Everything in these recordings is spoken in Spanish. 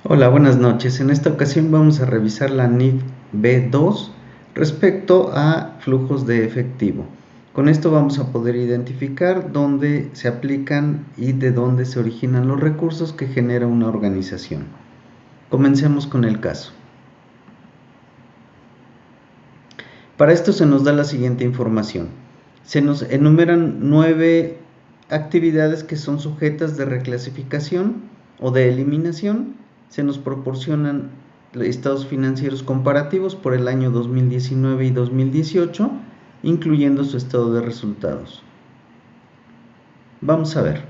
Hola, buenas noches. En esta ocasión vamos a revisar la NIF B2 respecto a flujos de efectivo. Con esto vamos a poder identificar dónde se aplican y de dónde se originan los recursos que genera una organización. Comencemos con el caso. Para esto se nos da la siguiente información. Se nos enumeran 9 actividades que son sujetas de reclasificación o de eliminación. Se nos proporcionan estados financieros comparativos por el año 2019 y 2018, incluyendo su estado de resultados. Vamos a ver.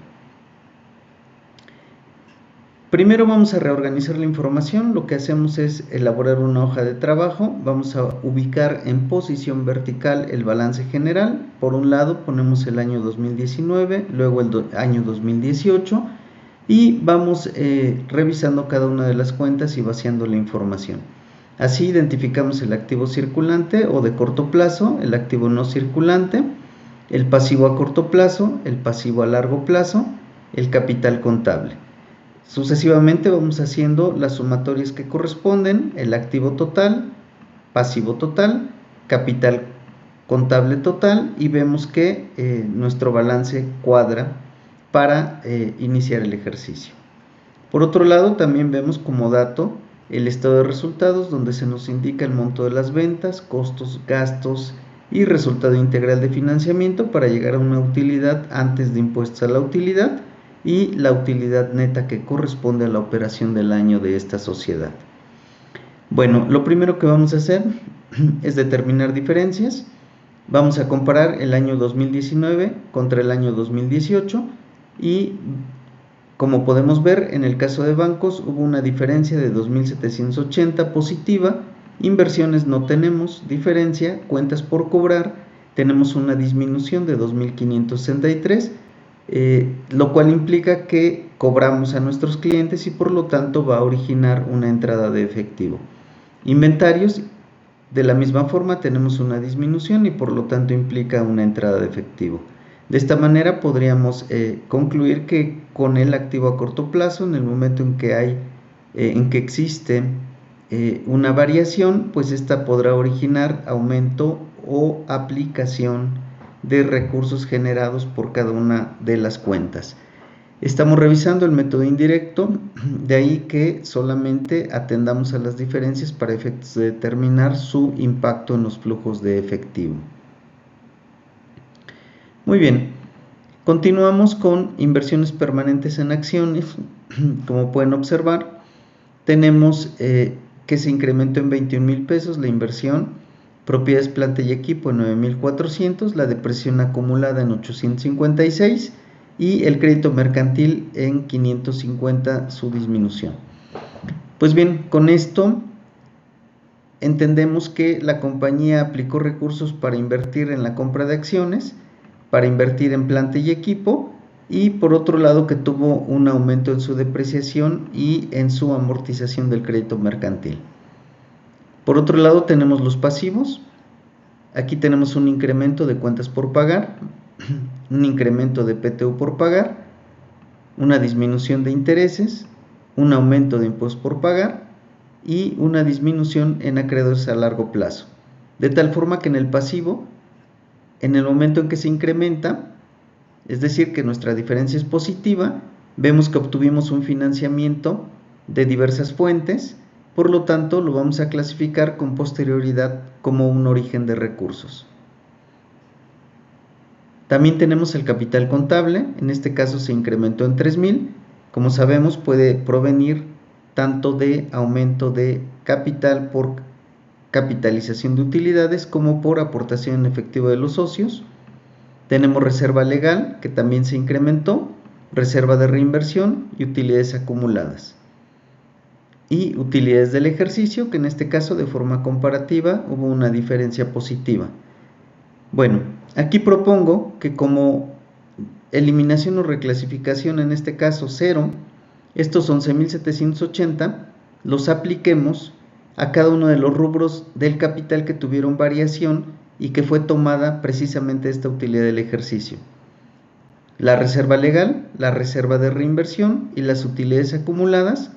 Primero vamos a reorganizar la información. Lo que hacemos es elaborar una hoja de trabajo. Vamos a ubicar en posición vertical el balance general. Por un lado ponemos el año 2019, luego el año 2018 y vamos revisando cada una de las cuentas y vaciando la información. Así identificamos el activo circulante o de corto plazo, el activo no circulante, el pasivo a corto plazo, el pasivo a largo plazo, el capital contable. Sucesivamente vamos haciendo las sumatorias que corresponden: el activo total, pasivo total, capital contable total, y vemos que nuestro balance cuadra para iniciar el ejercicio. Por otro lado, también vemos como dato el estado de resultados, donde se nos indica el monto de las ventas, costos, gastos y resultado integral de financiamiento para llegar a una utilidad antes de impuestos a la utilidad y la utilidad neta que corresponde a la operación del año de esta sociedad. Bueno, lo primero que vamos a hacer es determinar diferencias. Vamos a comparar el año 2019 contra el año 2018 y, como podemos ver, en el caso de bancos hubo una diferencia de 2.780 positiva. Inversiones no tenemos diferencia. Cuentas por cobrar tenemos una disminución de 2.563, lo cual implica que cobramos a nuestros clientes y por lo tanto va a originar una entrada de efectivo. Inventarios, de la misma forma, tenemos una disminución y por lo tanto implica una entrada de efectivo. De esta manera podríamos concluir que con el activo a corto plazo, en el momento en que existe una variación, pues esta podrá originar aumento o aplicación de recursos generados por cada una de las cuentas. Estamos revisando el método indirecto, de ahí que solamente atendamos a las diferencias para efectos de determinar su impacto en los flujos de efectivo. Muy bien, continuamos con inversiones permanentes en acciones. Como pueden observar, tenemos que se incrementó en 21,000 pesos la inversión, propiedades, planta y equipo en 9,400, la depreciación acumulada en 856 y el crédito mercantil en 550 su disminución. Pues bien, con esto entendemos que la compañía aplicó recursos para invertir en la compra de acciones, para invertir en planta y equipo, y por otro lado que tuvo un aumento en su depreciación y en su amortización del crédito mercantil. Por otro lado tenemos los pasivos. Aquí tenemos un incremento de cuentas por pagar, un incremento de PTU por pagar, una disminución de intereses, un aumento de impuestos por pagar y una disminución en acreedores a largo plazo. De tal forma que en el pasivo, en el momento en que se incrementa, es decir, que nuestra diferencia es positiva, vemos que obtuvimos un financiamiento de diversas fuentes, por lo tanto lo vamos a clasificar con posterioridad como un origen de recursos. También tenemos el capital contable. En este caso se incrementó en 3,000. Como sabemos, puede provenir tanto de aumento de capital por capitalización de utilidades como por aportación en efectivo de los socios. Tenemos reserva legal, que también se incrementó, reserva de reinversión y utilidades acumuladas. Y utilidades del ejercicio, que en este caso de forma comparativa hubo una diferencia positiva. Bueno, aquí propongo que como eliminación o reclasificación, en este caso 0, estos 11,780 los apliquemos a cada uno de los rubros del capital que tuvieron variación y que fue tomada precisamente esta utilidad del ejercicio: la reserva legal, la reserva de reinversión y las utilidades acumuladas,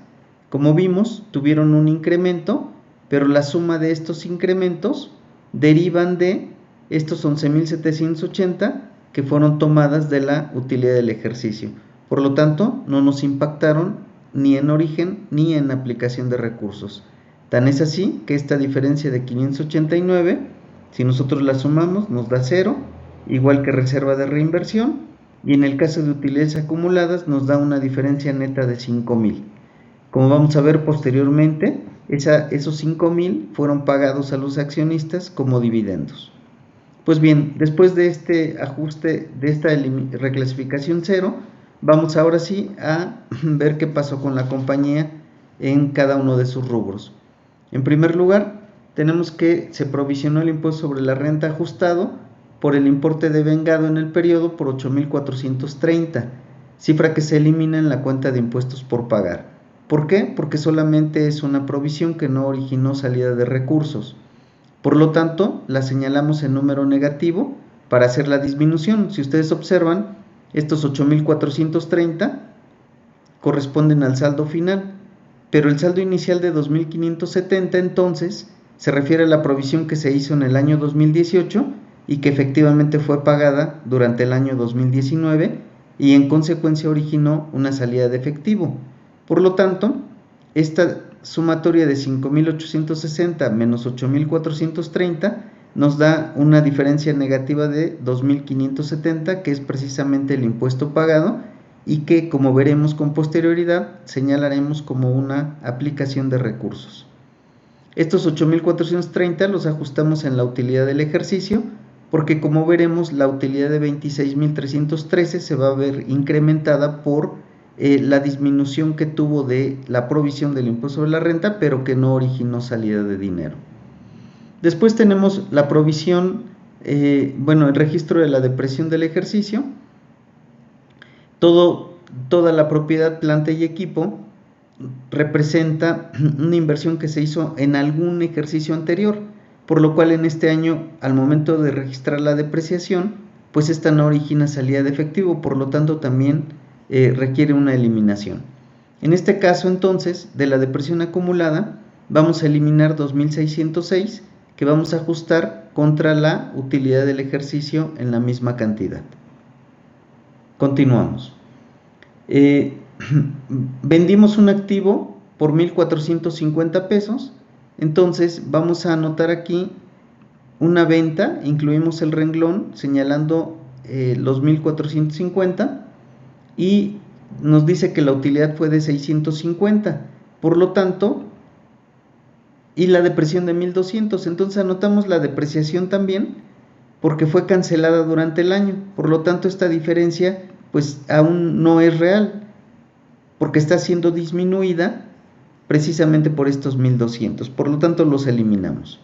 Como vimos, tuvieron un incremento, pero la suma de estos incrementos derivan de estos 11,780 que fueron tomadas de la utilidad del ejercicio. Por lo tanto, no nos impactaron ni en origen ni en aplicación de recursos. Tan es así que esta diferencia de 589, si nosotros la sumamos, nos da 0, igual que reserva de reinversión, y en el caso de utilidades acumuladas nos da una diferencia neta de 5,000. Como vamos a ver posteriormente, esos 5,000 fueron pagados a los accionistas como dividendos. Pues bien, después de este ajuste, de esta reclasificación 0, vamos ahora sí a ver qué pasó con la compañía en cada uno de sus rubros. En primer lugar, tenemos que se provisionó el impuesto sobre la renta ajustado por el importe devengado en el periodo por 8,430, cifra que se elimina en la cuenta de impuestos por pagar. ¿Por qué? Porque solamente es una provisión que no originó salida de recursos. Por lo tanto, la señalamos en número negativo para hacer la disminución. Si ustedes observan, estos 8,430 corresponden al saldo final, pero el saldo inicial de 2,570 entonces se refiere a la provisión que se hizo en el año 2018 y que efectivamente fue pagada durante el año 2019 y en consecuencia originó una salida de efectivo. Por lo tanto, esta sumatoria de 5,860 menos 8,430 nos da una diferencia negativa de 2,570, que es precisamente el impuesto pagado y que, como veremos con posterioridad, señalaremos como una aplicación de recursos. Estos 8,430 los ajustamos en la utilidad del ejercicio, porque como veremos, la utilidad de 26,313 se va a ver incrementada por la disminución que tuvo de la provisión del impuesto sobre la renta, pero que no originó salida de dinero. Después tenemos la provisión, el registro de la depreciación del ejercicio. Toda la propiedad, planta y equipo representa una inversión que se hizo en algún ejercicio anterior, por lo cual en este año, al momento de registrar la depreciación, pues esta no origina salida de efectivo, por lo tanto también requiere una eliminación. En este caso entonces, de la depreciación acumulada, vamos a eliminar 2,606, que vamos a ajustar contra la utilidad del ejercicio en la misma cantidad. Continuamos. Vendimos un activo por 1,450 pesos, entonces vamos a anotar aquí una venta, incluimos el renglón señalando los 1,450 y nos dice que la utilidad fue de 650, por lo tanto, y la depreciación de 1,200, entonces anotamos la depreciación también porque fue cancelada durante el año, por lo tanto esta diferencia pues aún no es real, porque está siendo disminuida precisamente por estos 1,200, por lo tanto los eliminamos.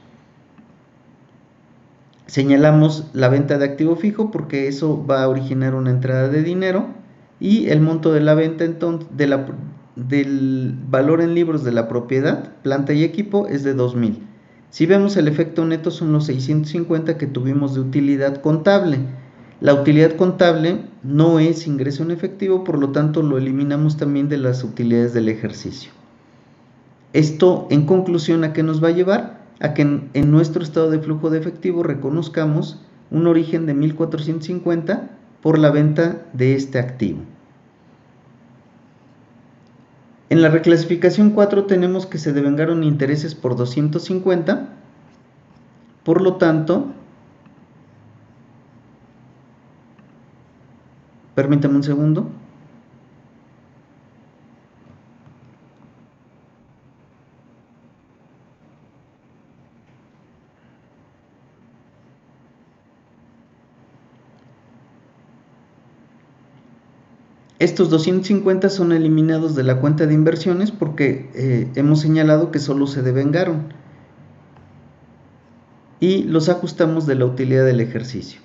Señalamos la venta de activo fijo porque eso va a originar una entrada de dinero y el monto de la venta entonces del valor en libros de la propiedad, planta y equipo es de 2,000. Si vemos el efecto neto son los 650 que tuvimos de utilidad contable. La utilidad contable no es ingreso en efectivo, por lo tanto lo eliminamos también de las utilidades del ejercicio. Esto, en conclusión, ¿a qué nos va a llevar? A que en nuestro estado de flujo de efectivo reconozcamos un origen de 1,450 por la venta de este activo. En la reclasificación 4 tenemos que se devengaron intereses por 250, por lo tanto, permítame un segundo. Estos 250 son eliminados de la cuenta de inversiones porque hemos señalado que solo se devengaron y los ajustamos de la utilidad del ejercicio.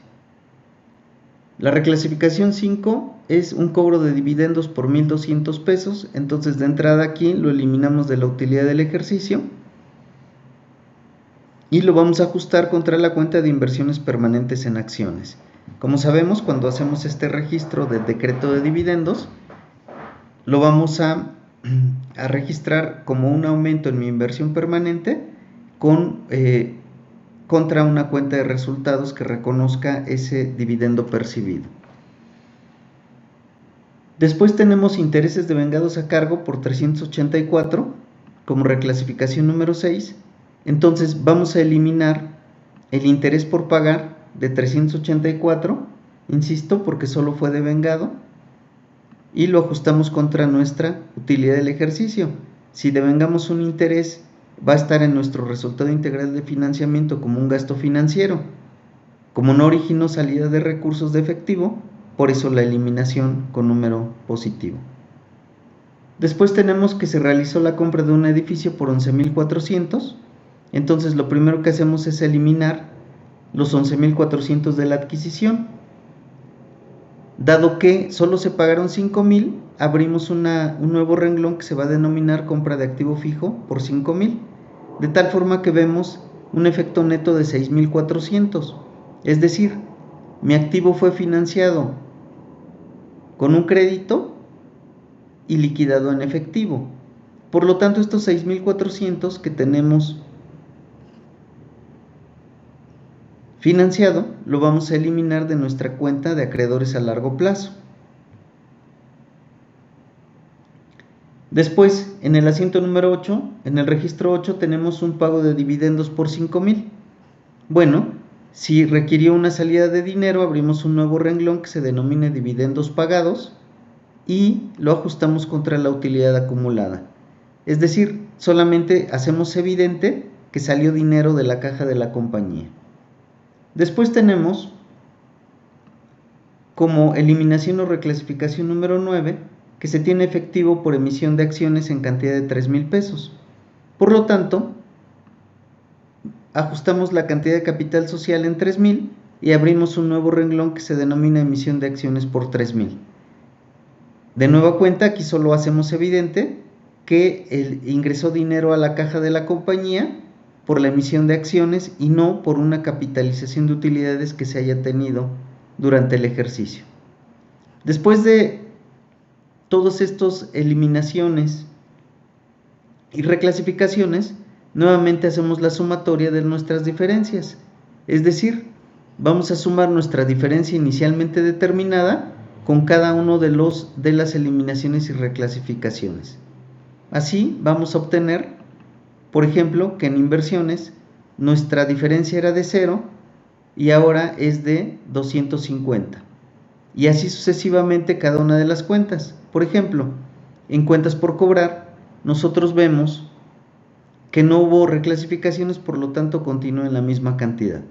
La reclasificación 5 es un cobro de dividendos por 1,200 pesos, entonces de entrada aquí lo eliminamos de la utilidad del ejercicio y lo vamos a ajustar contra la cuenta de inversiones permanentes en acciones. Como sabemos, cuando hacemos este registro del decreto de dividendos, lo vamos a a registrar como un aumento en mi inversión permanente contra una cuenta de resultados que reconozca ese dividendo percibido. Después tenemos intereses devengados a cargo por 384 como reclasificación número 6. Entonces vamos a eliminar el interés por pagar de 384, insisto, porque solo fue devengado, y lo ajustamos contra nuestra utilidad del ejercicio. Si devengamos un interés, va a estar en nuestro resultado integral de financiamiento como un gasto financiero. Como no originó salida de recursos de efectivo, por eso la eliminación con número positivo. Después tenemos que se realizó la compra de un edificio por 11,400. Entonces lo primero que hacemos es eliminar los 11,400 de la adquisición. Dado que solo se pagaron 5,000, abrimos un nuevo renglón que se va a denominar compra de activo fijo por 5,000, de tal forma que vemos un efecto neto de 6,400. Es decir, mi activo fue financiado con un crédito y liquidado en efectivo. Por lo tanto, estos 6,400 que tenemos financiado, lo vamos a eliminar de nuestra cuenta de acreedores a largo plazo. Después, en el asiento número 8, en el registro 8, tenemos un pago de dividendos por 5,000. Bueno, si requirió una salida de dinero, abrimos un nuevo renglón que se denomina dividendos pagados y lo ajustamos contra la utilidad acumulada. Es decir, solamente hacemos evidente que salió dinero de la caja de la compañía. Después tenemos como eliminación o reclasificación número 9 que se tiene efectivo por emisión de acciones en cantidad de 3,000 pesos. Por lo tanto, ajustamos la cantidad de capital social en 3,000 y abrimos un nuevo renglón que se denomina emisión de acciones por 3,000. De nueva cuenta, aquí solo hacemos evidente que ingresó dinero a la caja de la compañía por la emisión de acciones y no por una capitalización de utilidades que se haya tenido durante el ejercicio. Después de todas estas eliminaciones y reclasificaciones, nuevamente hacemos la sumatoria de nuestras diferencias. Es decir, vamos a sumar nuestra diferencia inicialmente determinada con cada uno de las eliminaciones y reclasificaciones. Así vamos a obtener, por ejemplo, que en inversiones nuestra diferencia era de 0 y ahora es de 250. Y así sucesivamente cada una de las cuentas. Por ejemplo, en cuentas por cobrar, nosotros vemos que no hubo reclasificaciones, por lo tanto continúa en la misma cantidad.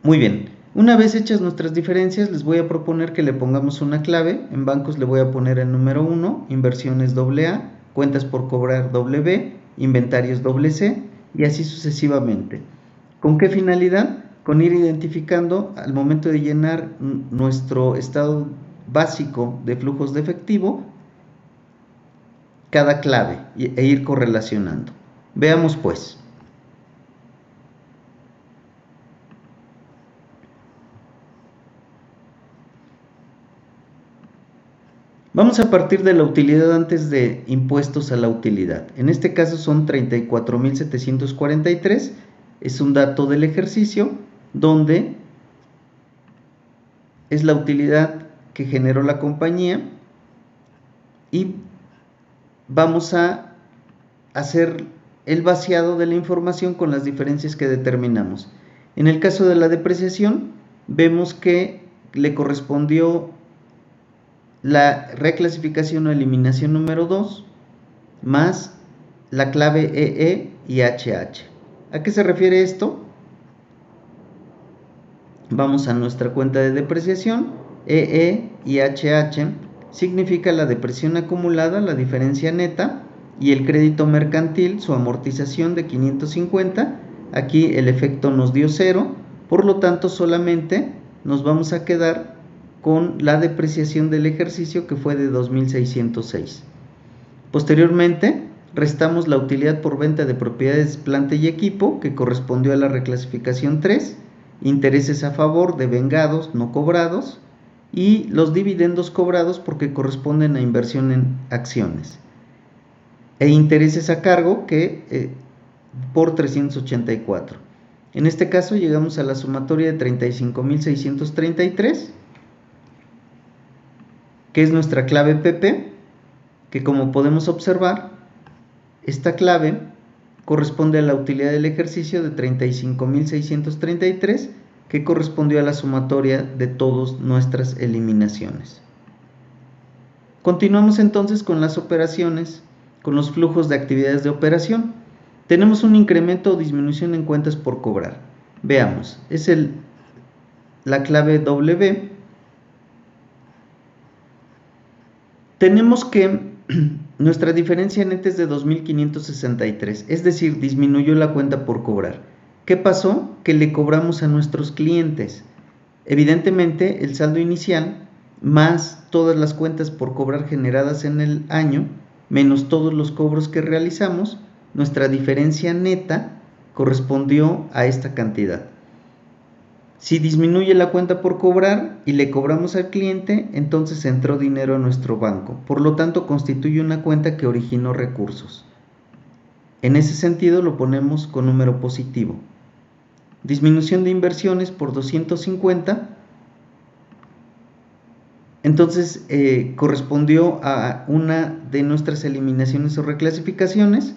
Muy bien, una vez hechas nuestras diferencias, les voy a proponer que le pongamos una clave. En bancos le voy a poner el número 1, inversiones AA, cuentas por cobrar B, inventarios C y así sucesivamente. ¿Con qué finalidad? Con ir identificando al momento de llenar nuestro estado básico de flujos de efectivo cada clave e ir correlacionando. Veamos pues. Vamos a partir de la utilidad antes de impuestos a la utilidad. En este caso son 34,743. Es un dato del ejercicio donde es la utilidad que generó la compañía y vamos a hacer el vaciado de la información con las diferencias que determinamos. En el caso de la depreciación, vemos que le correspondió la reclasificación o eliminación número 2 más la clave EE y HH. ¿A qué se refiere esto? Vamos a nuestra cuenta de depreciación. EE y HH significa la depreciación acumulada, la diferencia neta, y el crédito mercantil, su amortización de 550. Aquí el efecto nos dio 0, por lo tanto solamente nos vamos a quedar con la depreciación del ejercicio, que fue de 2,606. Posteriormente restamos la utilidad por venta de propiedades, planta y equipo, que correspondió a la reclasificación 3, intereses a favor de vengados no cobrados, y los dividendos cobrados porque corresponden a inversión en acciones, e intereses a cargo que por 384. En este caso llegamos a la sumatoria de 35,633, que es nuestra clave PP, que como podemos observar, esta clave corresponde a la utilidad del ejercicio de 35,633, que correspondió a la sumatoria de todas nuestras eliminaciones. Continuamos entonces con las operaciones, con los flujos de actividades de operación. Tenemos un incremento o disminución en cuentas por cobrar. Veamos, es la clave W. Tenemos que nuestra diferencia neta es de 2,563, es decir, disminuyó la cuenta por cobrar. ¿Qué pasó? Que le cobramos a nuestros clientes. Evidentemente, el saldo inicial más todas las cuentas por cobrar generadas en el año, menos todos los cobros que realizamos, nuestra diferencia neta correspondió a esta cantidad. Si disminuye la cuenta por cobrar y le cobramos al cliente, entonces entró dinero a nuestro banco. Por lo tanto, constituye una cuenta que originó recursos. En ese sentido, lo ponemos con número positivo. Disminución de inversiones por 250. Entonces, correspondió a una de nuestras eliminaciones o reclasificaciones.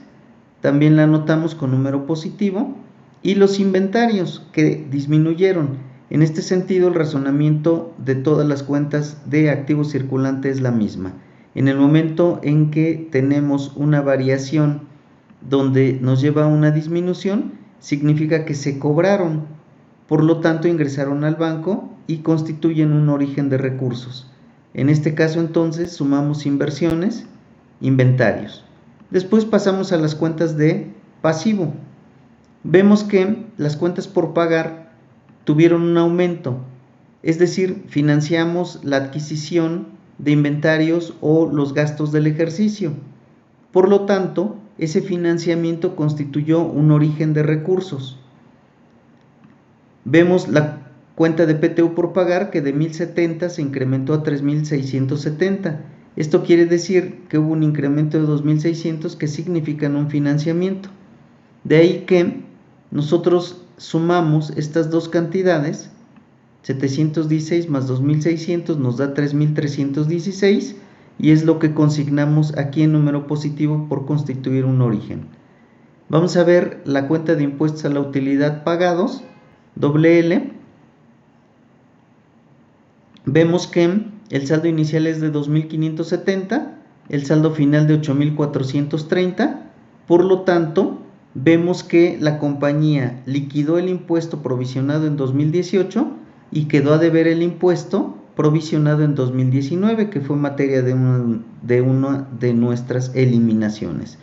También la anotamos con número positivo. Y los inventarios que disminuyeron. En este sentido, el razonamiento de todas las cuentas de activo circulante es la misma. En el momento en que tenemos una variación donde nos lleva a una disminución, significa que se cobraron, por lo tanto ingresaron al banco y constituyen un origen de recursos. En este caso entonces sumamos inversiones, inventarios. Después pasamos a las cuentas de pasivo. Vemos que las cuentas por pagar tuvieron un aumento, es decir, financiamos la adquisición de inventarios o los gastos del ejercicio. Por lo tanto, ese financiamiento constituyó un origen de recursos. Vemos la cuenta de PTU por pagar que de 1,070 se incrementó a 3,670. Esto quiere decir que hubo un incremento de 2,600 que significan un financiamiento. De ahí que nosotros sumamos estas dos cantidades, 716 más 2,600 nos da 3,316 y es lo que consignamos aquí en número positivo por constituir un origen. Vamos a ver la cuenta de impuestos a la utilidad pagados, WL. Vemos que el saldo inicial es de 2,570, el saldo final de 8,430, por lo tanto, vemos que la compañía liquidó el impuesto provisionado en 2018 y quedó a deber el impuesto provisionado en 2019, que fue materia de una de nuestras eliminaciones.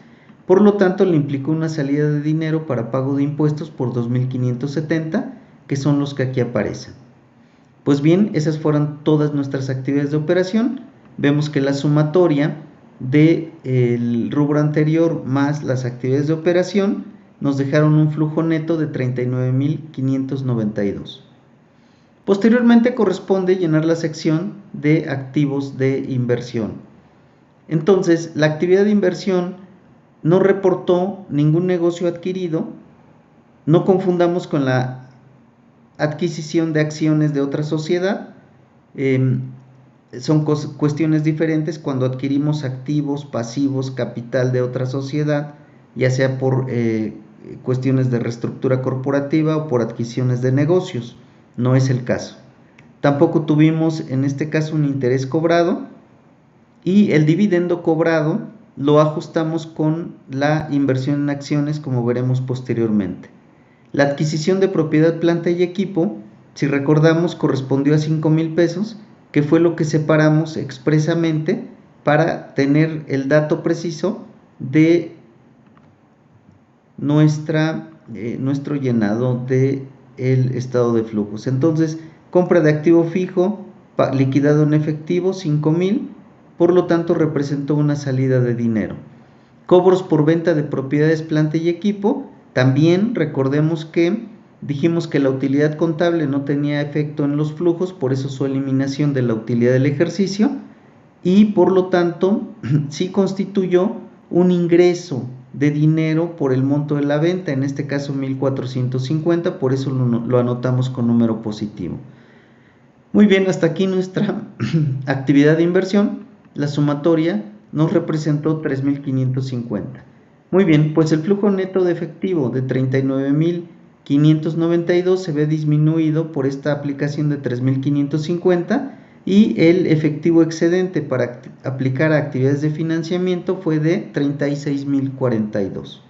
Por lo tanto, le implicó una salida de dinero para pago de impuestos por 2,570, que son los que aquí aparecen. Pues bien, esas fueron todas nuestras actividades de operación. Vemos que la sumatoria del rubro anterior más las actividades de operación nos dejaron un flujo neto de 39,592. Posteriormente corresponde llenar la sección de activos de inversión. Entonces, la actividad de inversión no reportó ningún negocio adquirido. No confundamos con la adquisición de acciones de otra sociedad. Son cuestiones diferentes cuando adquirimos activos, pasivos, capital de otra sociedad, ya sea por cuestiones de reestructura corporativa o por adquisiciones de negocios. No es el caso. Tampoco tuvimos en este caso un interés cobrado y el dividendo cobrado lo ajustamos con la inversión en acciones, como veremos posteriormente. La adquisición de propiedad, planta y equipo, si recordamos, correspondió a 5,000 pesos, que fue lo que separamos expresamente para tener el dato preciso de nuestro llenado del estado de flujos. Entonces, compra de activo fijo liquidado en efectivo, 5,000, por lo tanto representó una salida de dinero. Cobros por venta de propiedades, planta y equipo, también recordemos que Dijimos que la utilidad contable no tenía efecto en los flujos, por eso su eliminación de la utilidad del ejercicio, y por lo tanto sí constituyó un ingreso de dinero por el monto de la venta, en este caso 1,450, por eso lo anotamos con número positivo. Muy bien, hasta aquí nuestra actividad de inversión. La sumatoria nos representó 3,550. Muy bien, pues el flujo neto de efectivo de 39,592 se ve disminuido por esta aplicación de 3,550 y el efectivo excedente para aplicar a actividades de financiamiento fue de 36,042.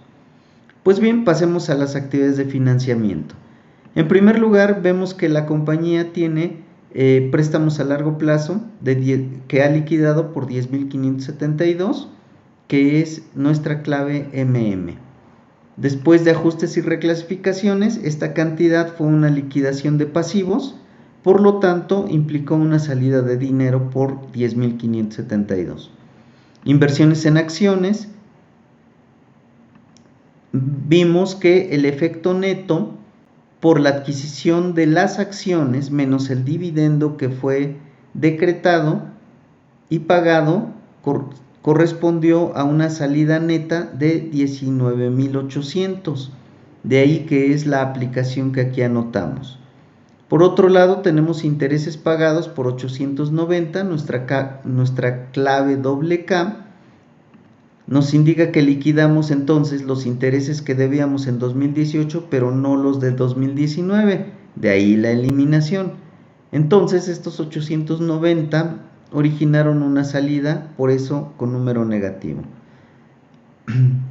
Pues bien, pasemos a las actividades de financiamiento. En primer lugar, vemos que la compañía tiene préstamos a largo plazo que ha liquidado por 10,572, que es nuestra clave MM. Después de ajustes y reclasificaciones, esta cantidad fue una liquidación de pasivos, por lo tanto implicó una salida de dinero por 10,572. Inversiones en acciones, vimos que el efecto neto por la adquisición de las acciones menos el dividendo que fue decretado y pagado correspondió a una salida neta de 19,800, de ahí que es la aplicación que aquí anotamos. Por otro lado, tenemos intereses pagados por 890, nuestra clave K nos indica que liquidamos entonces los intereses que debíamos en 2018, pero no los de 2019, de ahí la eliminación. Entonces estos 890 originaron una salida, por eso con número negativo.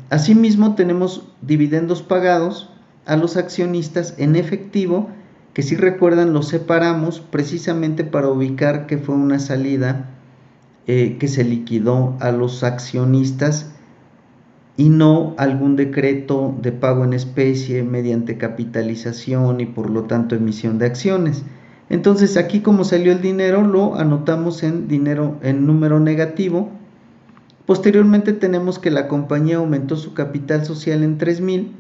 Asimismo, tenemos dividendos pagados a los accionistas en efectivo, que si recuerdan los separamos precisamente para ubicar que fue una salida que se liquidó a los accionistas y no algún decreto de pago en especie mediante capitalización y por lo tanto emisión de acciones. Entonces aquí, como salió el dinero, lo anotamos en número negativo. Posteriormente tenemos que la compañía aumentó su capital social en 3,000.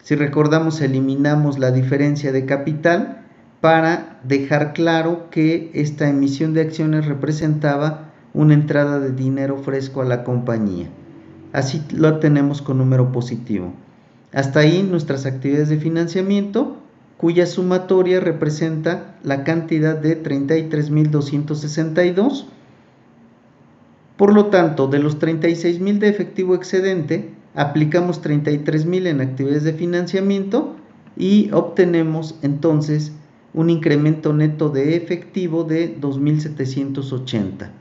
Si recordamos, eliminamos la diferencia de capital para dejar claro que esta emisión de acciones representaba una entrada de dinero fresco a la compañía. Así lo tenemos con número positivo. Hasta ahí nuestras actividades de financiamiento, cuya sumatoria representa la cantidad de 33,262. Por lo tanto, de los 36,000 de efectivo excedente, aplicamos 33,000 en actividades de financiamiento y obtenemos entonces un incremento neto de efectivo de 2,780.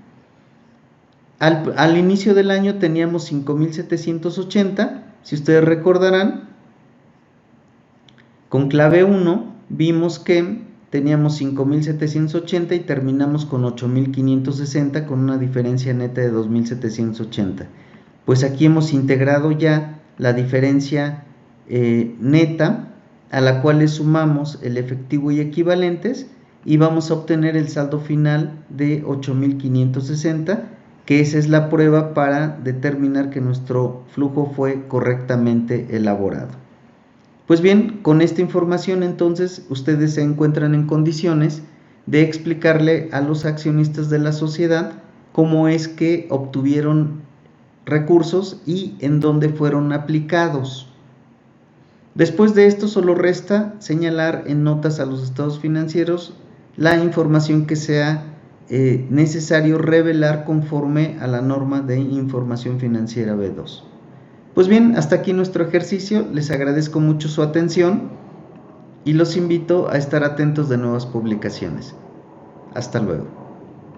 Al inicio del año teníamos 5,780, si ustedes recordarán, con clave 1 vimos que teníamos 5,780 y terminamos con 8,560 con una diferencia neta de 2,780. Pues aquí hemos integrado ya la diferencia neta, a la cual le sumamos el efectivo y equivalentes y vamos a obtener el saldo final de 8,560, que esa es la prueba para determinar que nuestro flujo fue correctamente elaborado. Pues bien, con esta información entonces ustedes se encuentran en condiciones de explicarle a los accionistas de la sociedad cómo es que obtuvieron recursos y en dónde fueron aplicados. Después de esto solo resta señalar en notas a los estados financieros la información que sea necesario revelar conforme a la norma de información financiera B2. Pues bien, hasta aquí nuestro ejercicio. Les agradezco mucho su atención y los invito a estar atentos de nuevas publicaciones. Hasta luego.